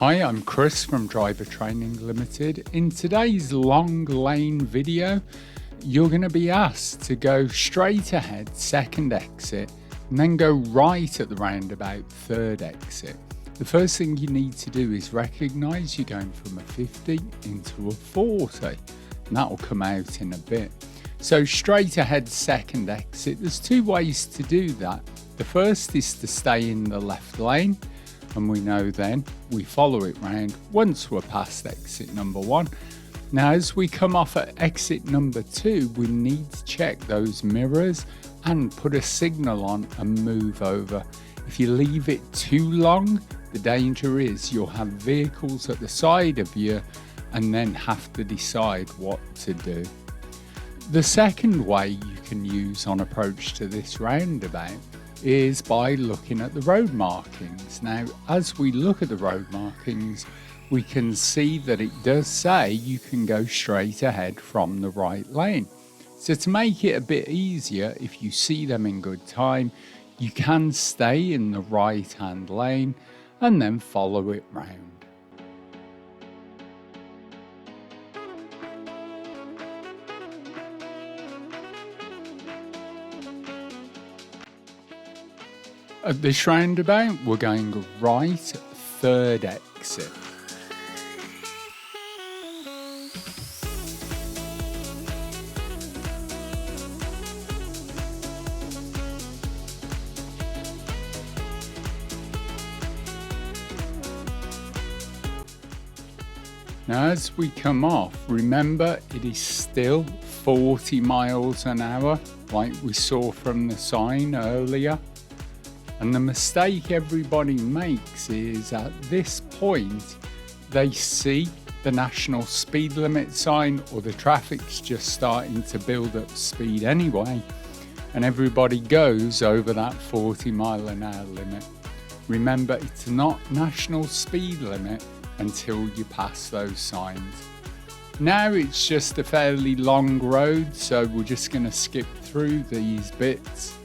Hi, I'm Chris from Driver Training Limited. In today's long lane video, you're going to be asked to go straight ahead, second exit, and then go right at the roundabout, third exit. The first thing you need to do is recognise you're going from a 50 into a 40, and that will come out in a bit. So straight ahead, second exit, there's two ways to do that. The first is to stay in the left lane, and we know then we follow it round once we're past exit number 1. Now as we come off at exit number 2, we need to check those mirrors and put a signal on and move over. If you leave it too long, the danger is you'll have vehicles at the side of you and then have to decide what to do. The second way you can use on approach to this roundabout is by looking at the road markings. Now, as we look at the road markings, we can see that it does say you can go straight ahead from the right lane. So to make it a bit easier, if you see them in good time, you can stay in the right-hand lane and then follow it round. At this roundabout, we're going right, third exit. Now as we come off, remember it is still 40 miles an hour, like we saw from the sign earlier. And the mistake everybody makes is at this point, they see the national speed limit sign or the traffic's just starting to build up speed anyway, and everybody goes over that 40 mile an hour limit. Remember, it's not national speed limit until you pass those signs. Now it's just a fairly long road, so we're just going to skip through these bits.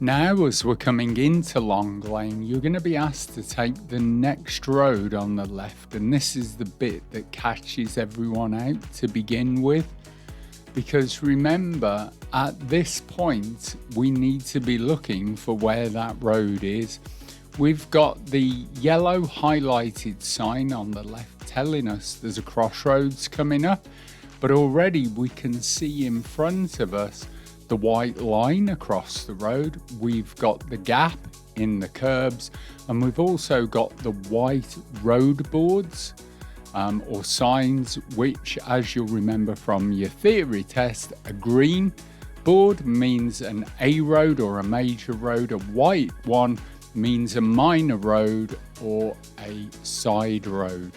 Now as we're coming into long lane, you're going to be asked to take the next road on the left, and this is the bit that catches everyone out to begin with, because remember at this point we need to be looking for where that road is. We've got the yellow highlighted sign on the left telling us there's a crossroads coming up, but already we can see in front of us the white line across the road. We've got the gap in the curbs, and we've also got the white road boards or signs, which, as you'll remember from your theory test, a green board means an A road or a major road, a white one means a minor road or a side road.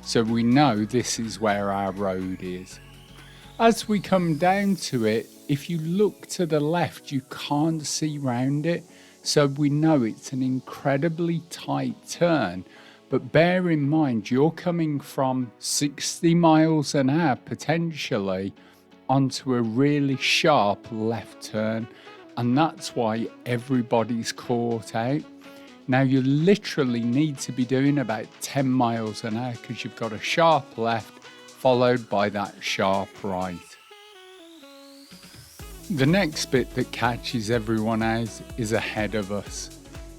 So we know this is where our road is. As we come down to it, if you look to the left, you can't see round it, so we know it's an incredibly tight turn. But bear in mind, you're coming from 60 miles an hour potentially onto a really sharp left turn, and that's why everybody's caught out. Now you literally need to be doing about 10 miles an hour because you've got a sharp left followed by that sharp right. The next bit that catches everyone out is ahead of us.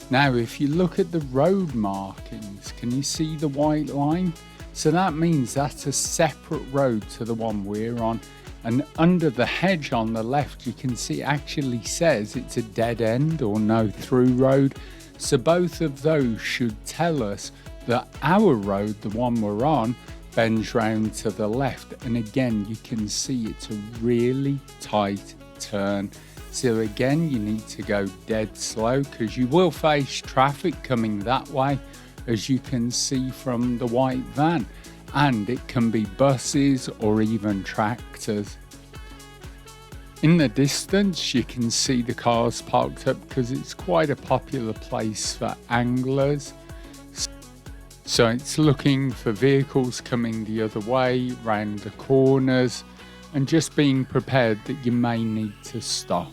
Now if you look at the road markings, can you see the white line? So that means that's a separate road to the one we're on, and under the hedge on the left you can see it actually says it's a dead end or no through road. So both of those should tell us that our road, the one we're on, bends round to the left, and again you can see it's a really tight turn. So again you need to go dead slow because you will face traffic coming that way, as you can see from the white van, and it can be buses or even tractors. In the distance, you can see the cars parked up because it's quite a popular place for anglers. So it's looking for vehicles coming the other way, round the corners, and just being prepared that you may need to stop.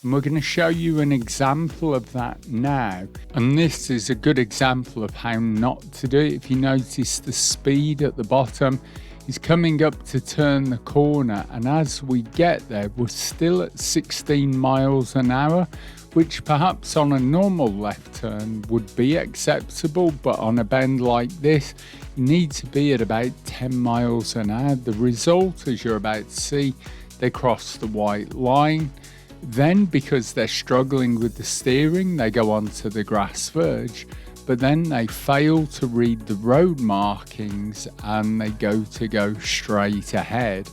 And we're going to show you an example of that now. And this is a good example of how not to do it. If you notice the speed at the bottom, he's coming up to turn the corner, and as we get there, we're still at 16 miles an hour, which perhaps on a normal left turn would be acceptable, but on a bend like this, you need to be at about 10 miles an hour. The result, as you're about to see, they cross the white line. Then, because they're struggling with the steering, they go onto the grass verge. But then they fail to read the road markings and they go straight ahead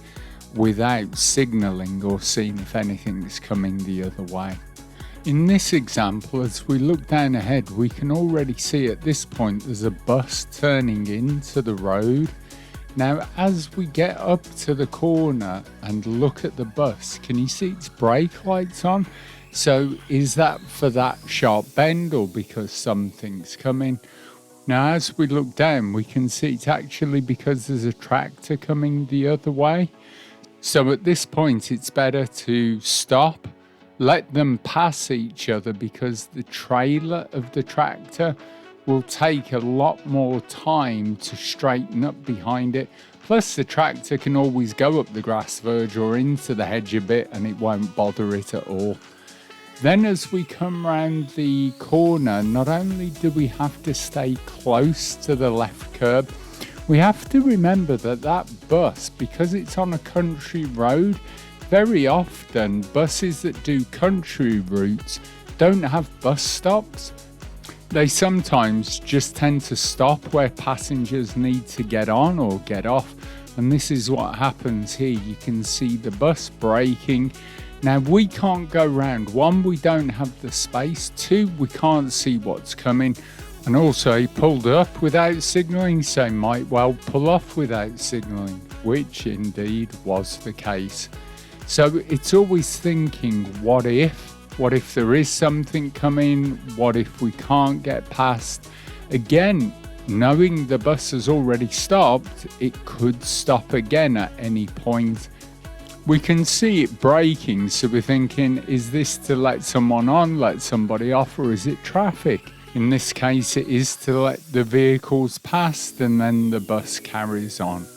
without signalling or seeing if anything's coming the other way. In this example, as we look down ahead, we can already see at this point there's a bus turning into the road. Now, as we get up to the corner and look at the bus, can you see its brake lights on? So is that for that sharp bend or because something's coming? Now, as we look down, we can see it's actually because there's a tractor coming the other way. So at this point, it's better to stop, let them pass each other, because the trailer of the tractor will take a lot more time to straighten up behind it. Plus, the tractor can always go up the grass verge or into the hedge a bit and it won't bother it at all. Then as we come round the corner, not only do we have to stay close to the left curb, we have to remember that that bus, because it's on a country road, very often buses that do country routes don't have bus stops. They sometimes just tend to stop where passengers need to get on or get off, and this is what happens here. You can see the bus braking. Now, we can't go round. One, we don't have the space. Two, we can't see what's coming. And also, he pulled up without signalling, so might well pull off without signalling, which indeed was the case. So it's always thinking, what if? What if there is something coming? What if we can't get past? Again, knowing the bus has already stopped, it could stop again at any point. We can see it braking, so we're thinking, is this to let someone on, let somebody off, or is it traffic? In this case, it is to let the vehicles pass, and then the bus carries on.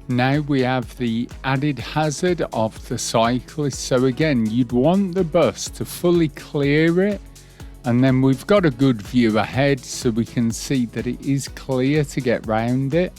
Now we have the added hazard of the cyclist. So again, you'd want the bus to fully clear it, and then we've got a good view ahead so we can see that it is clear to get round it.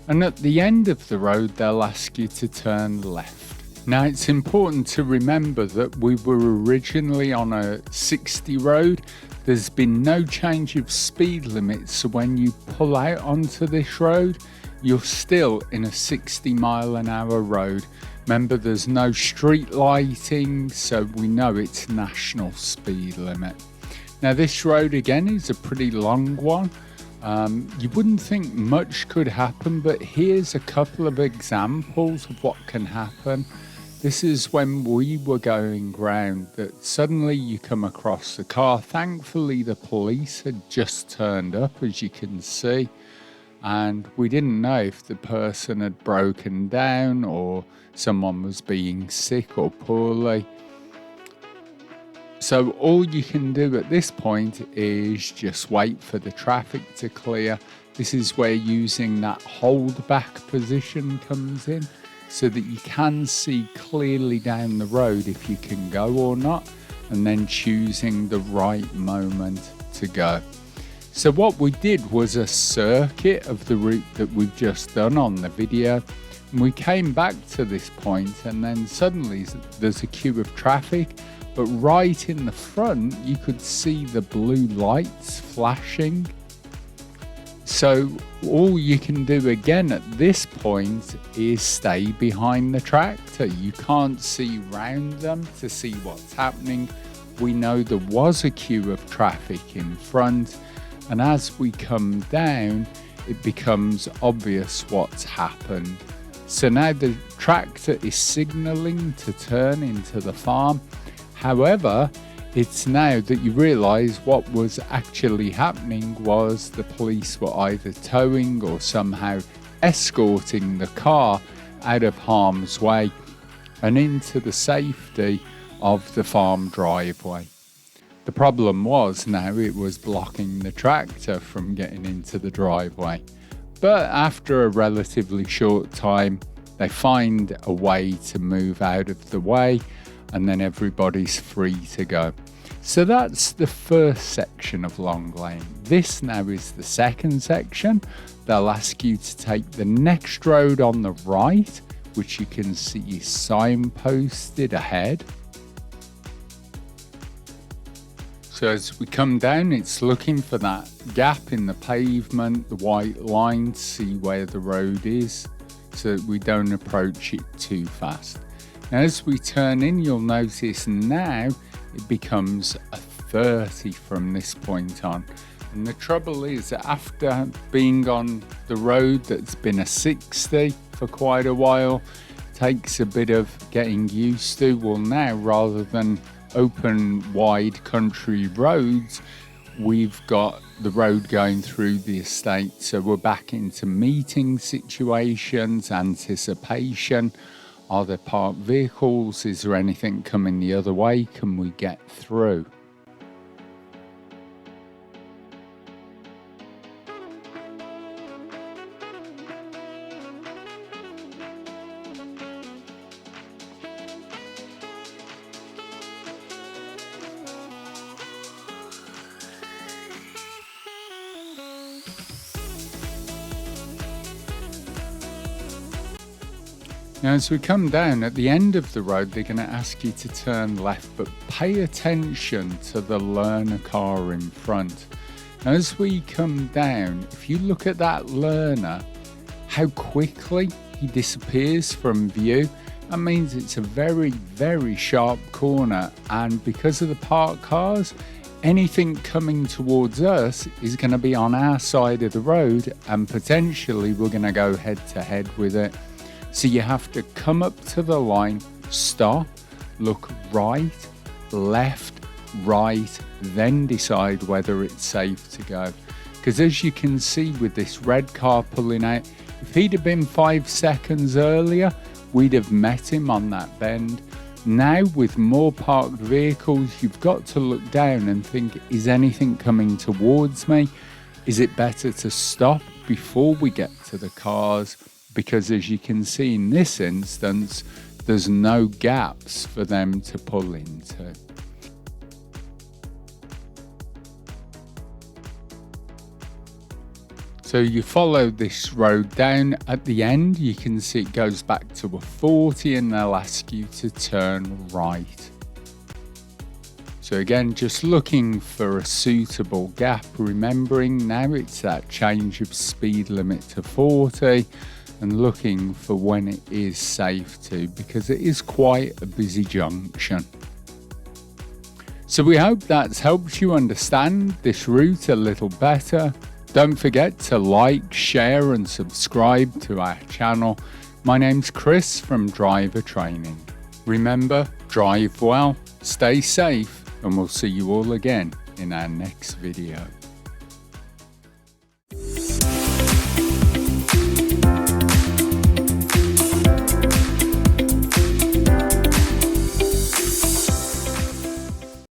And at the end of the road, they'll ask you to turn left. Now it's important to remember that we were originally on a 60 road. There's been no change of speed limit, so when you pull out onto this road, you're still in a 60 mile an hour road. Remember, there's no street lighting, so we know it's national speed limit. Now this road again is a pretty long one. You wouldn't think much could happen, but here's a couple of examples of what can happen. This is when we were going round that suddenly you come across a car. Thankfully, the police had just turned up, as you can see. And we didn't know if the person had broken down or someone was being sick or poorly. So all you can do at this point is just wait for the traffic to clear. This is where using that hold back position comes in, so that you can see clearly down the road if you can go or not, and then choosing the right moment to go. So what we did was a circuit of the route that we've just done on the video, and we came back to this point, and then suddenly there's a queue of traffic, but right in the front you could see the blue lights flashing. So all you can do again at this point is stay behind the tractor. You can't see round them to see what's happening. We know there was a queue of traffic in front, and as we come down it becomes obvious what's happened. So now the tractor is signalling to turn into the farm. However, it's now that you realise what was actually happening was the police were either towing or somehow escorting the car out of harm's way and into the safety of the farm driveway. The problem was now it was blocking the tractor from getting into the driveway. But after a relatively short time, they find a way to move out of the way, and then everybody's free to go. So that's the first section of Long Lane. This now is the second section. They'll ask you to take the next road on the right, which you can see is signposted ahead. So as we come down, it's looking for that gap in the pavement, the white line, to see where the road is, so that we don't approach it too fast. Now, as we turn in, you'll notice now it becomes a 30 from this point on. And the trouble is that after being on the road that's been a 60 for quite a while, takes a bit of getting used to. Well, now rather than open wide country roads, we've got the road going through the estate, so we're back into meeting situations, anticipation. Are there parked vehicles? Is there anything coming the other way? Can we get through? Now, as we come down at the end of the road, they're going to ask you to turn left, but pay attention to the learner car in front. Now, as we come down, if you look at that learner, how quickly he disappears from view, that means it's a very, very sharp corner, and because of the parked cars, anything coming towards us is going to be on our side of the road, and potentially we're going to go head to head with it. So you have to come up to the line, stop, look right, left, right, then decide whether it's safe to go. Because as you can see with this red car pulling out, if he'd have been 5 seconds earlier, we'd have met him on that bend. Now with more parked vehicles, you've got to look down and think, is anything coming towards me? Is it better to stop before we get to the cars? Because as you can see in this instance, there's no gaps for them to pull into. So you follow this road down. At the end, you can see it goes back to a 40 and they'll ask you to turn right. So again, just looking for a suitable gap, remembering now it's that change of speed limit to 40. And looking for when it is safe to, because it is quite a busy junction. So we hope that's helped you understand this route a little better. Don't forget to like, share and subscribe to our channel. My name's Chris from Driver Training. Remember, drive well, stay safe, and we'll see you all again in our next video.